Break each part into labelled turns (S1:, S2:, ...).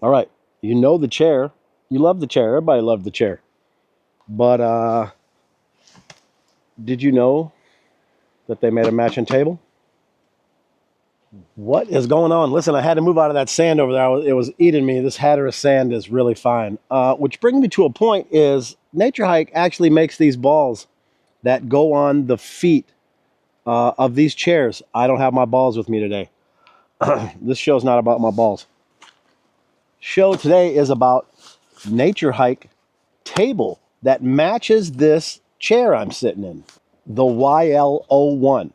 S1: All right, you know the chair. You love the chair. Everybody loved the chair. But did you know that they made a matching table? What is going on? Listen, I had to move out of that sand over there. It was eating me. This Hatteras sand is really fine. Which brings me to a point is Nature Hike actually makes these balls that go on the feet of these chairs. I don't have my balls with me today. This show's not about my balls. Show today is about Nature Hike table that matches this chair I'm sitting in, the YL01.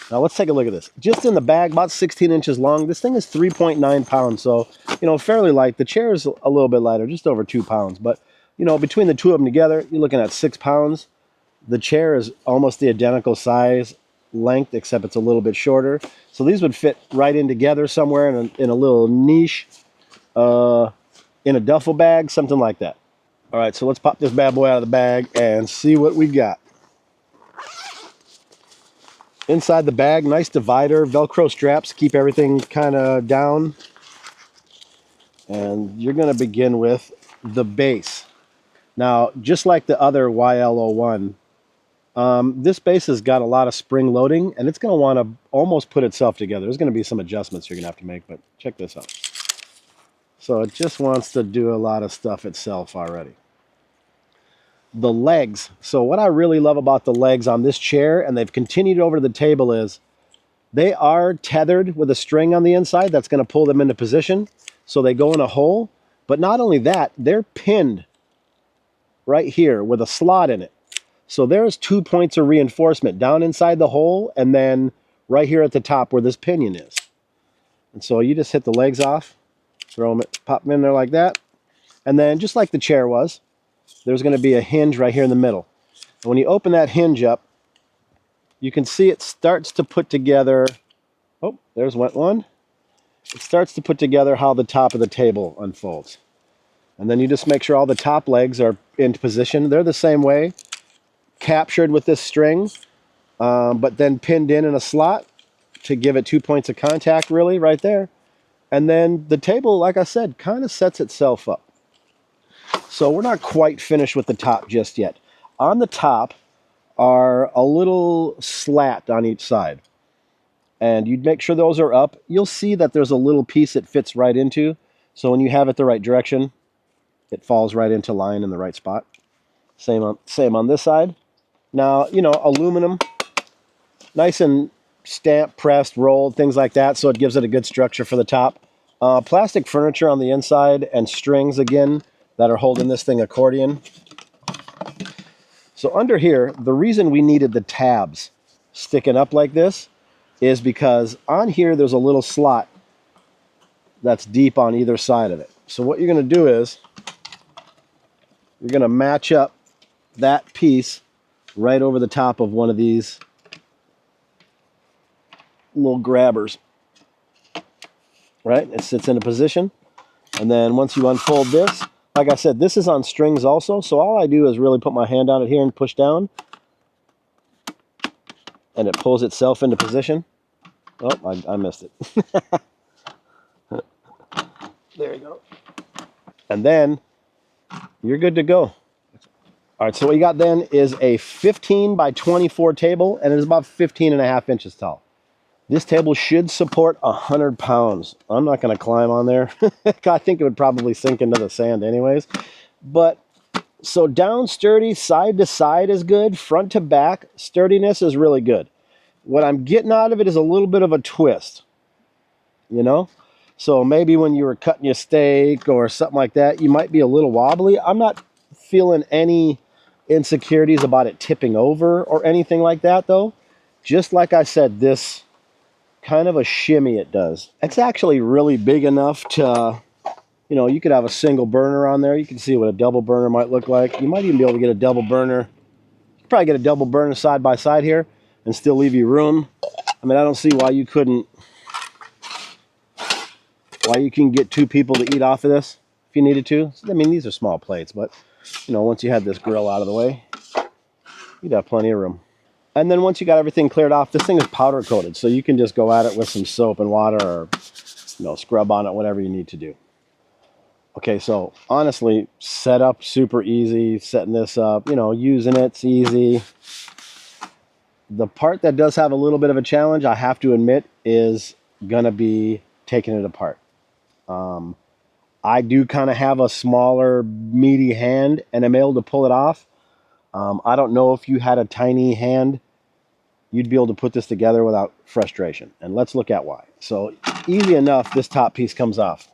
S1: Now let's take a look at this. Just in the bag, about 16 inches long. This thing is 3.9 pounds, so fairly light. The chair is a little bit lighter, just over 2 pounds. But between the two of them together, you're looking at 6 pounds. The chair is almost the identical size, length, except it's a little bit shorter. So these would fit right in together somewhere in a little niche, in a duffel bag, something like that. All right, so let's pop this bad boy out of the bag and see what we got. Inside the bag, nice divider, Velcro straps, keep everything kind of down. And you're going to begin with the base. Now, just like the other YL01, this base has got a lot of spring loading, and it's going to want to almost put itself together. There's going to be some adjustments you're going to have to make, but check this out. So it just wants to do a lot of stuff itself already. The legs. So what I really love about the legs on this chair, and they've continued over to the table, is they are tethered with a string on the inside that's going to pull them into position. So they go in a hole. But not only that, they're pinned right here with a slot in it. So there's 2 points of reinforcement down inside the hole and then right here at the top where this pinion is. And so you just hit the legs off, throw them, pop them in there like that. And then just like the chair was, there's going to be a hinge right here in the middle. And when you open that hinge up, you can see it starts to put together, oh, there's one. It starts to put together how the top of the table unfolds. And then you just make sure all the top legs are in position. They're the same way, captured with this string, but then pinned in a slot to give it 2 points of contact, really, right there. And then the table, like I said, kind of sets itself up. So we're not quite finished with the top just yet. On the top are a little slat on each side. And you'd make sure those are up. You'll see that there's a little piece it fits right into. So when you have it the right direction, it falls right into line in the right spot. Same on this side. Now, aluminum, nice and stamped, pressed, rolled, things like that. So it gives it a good structure for the top. Plastic furniture on the inside and strings again that are holding this thing accordion. So under here, the reason we needed the tabs sticking up like this is because on here there's a little slot that's deep on either side of it. So what you're going to do is you're going to match up that piece right over the top of one of these little grabbers. Right? It sits in a position. And then once you unfold this, like I said, this is on strings also. So all I do is really put my hand on it here and push down. And it pulls itself into position. Oh, I missed it. There you go. And then you're good to go. All right, so what you got then is a 15 by 24 table, and it is about 15.5 inches tall. This table should support 100 pounds. I'm not going to climb on there. I think it would probably sink into the sand anyways. But so down sturdy, side to side is good. Front to back, sturdiness is really good. What I'm getting out of it is a little bit of a twist, So maybe when you were cutting your steak or something like that, you might be a little wobbly. I'm not feeling any insecurities about it tipping over or anything like that, though. Just like I said, this kind of a shimmy it does. It's actually really big enough to, you could have a single burner on there. You can see what a double burner might look like. You might even be able to get a double burner. You could probably get a double burner side by side here and still leave you room. I mean, I don't see why you can get 2 people to eat off of this if you needed to. I mean, these are small plates, but, once you had this grill out of the way, you'd have plenty of room. And then once you got everything cleared off, this thing is powder coated. So you can just go at it with some soap and water or, scrub on it, whatever you need to do. Okay, so honestly, setup super easy. Setting this up, you know, using it's easy. The part that does have a little bit of a challenge, I have to admit, is gonna be taking it apart. I do kind of have a smaller, meaty hand, and I'm able to pull it off. I don't know if you had a tiny hand, you'd be able to put this together without frustration. And let's look at why. So easy enough, this top piece comes off.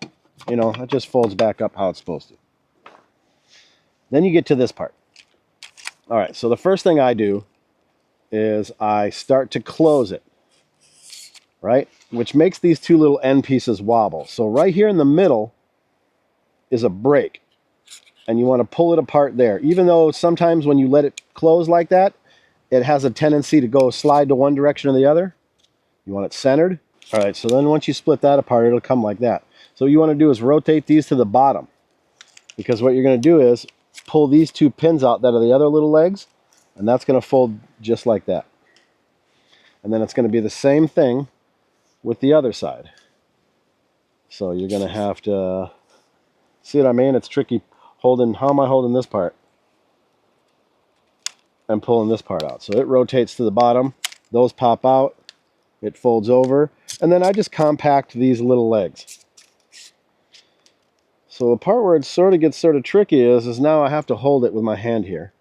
S1: You know, it just folds back up how it's supposed to. Then you get to this part. All right, so the first thing I do is I start to close it, right? Which makes these two little end pieces wobble. So right here in the middle is a break, and you want to pull it apart there. Even though sometimes when you let it close like that, it has a tendency to go slide to one direction or the other. You want it centered. All right, so then once you split that apart, it'll come like that. So what you want to do is rotate these to the bottom, because what you're going to do is pull these two pins out that are the other little legs, and that's going to fold just like that. And then it's going to be the same thing with the other side. So you're going to have to, see what I mean? It's tricky holding, how am I holding this part? And pulling this part out. So it rotates to the bottom, those pop out, it folds over, and then I just compact these little legs. So the part where it sort of gets sort of tricky is now I have to hold it with my hand here.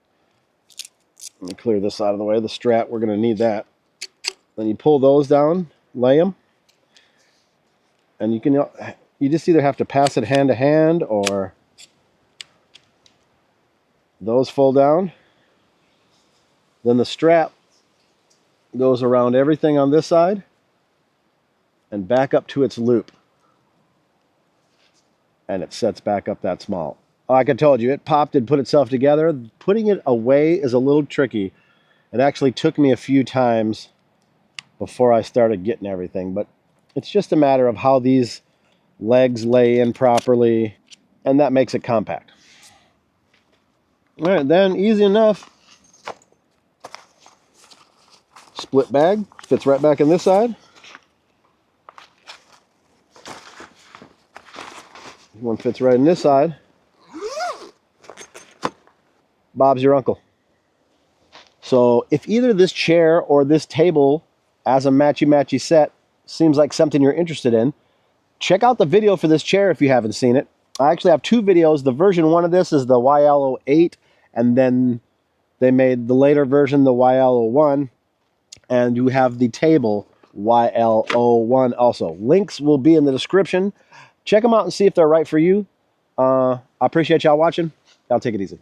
S1: Let me clear this out of the way. The strap, we're going to need that. Then you pull those down, lay them, and you just either have to pass it hand to hand, or those fold down. Then the strap goes around everything on this side and back up to its loop. And it sets back up that small. Like I told you, it popped and put itself together. Putting it away is a little tricky. It actually took me a few times before I started getting everything, but it's just a matter of how these legs lay in properly, and that makes it compact. All right, then easy enough. Split bag, fits right back in this side. One fits right in this side. Bob's your uncle. So if either this chair or this table as a matchy-matchy set seems like something you're interested in, check out the video for this chair if you haven't seen it. I actually have two videos. The version 1 of this is the YL08, and then they made the later version, the YL01, and you have the table YL01 also. Links will be in the description. Check them out and see if they're right for you. I appreciate y'all watching. Y'all take it easy.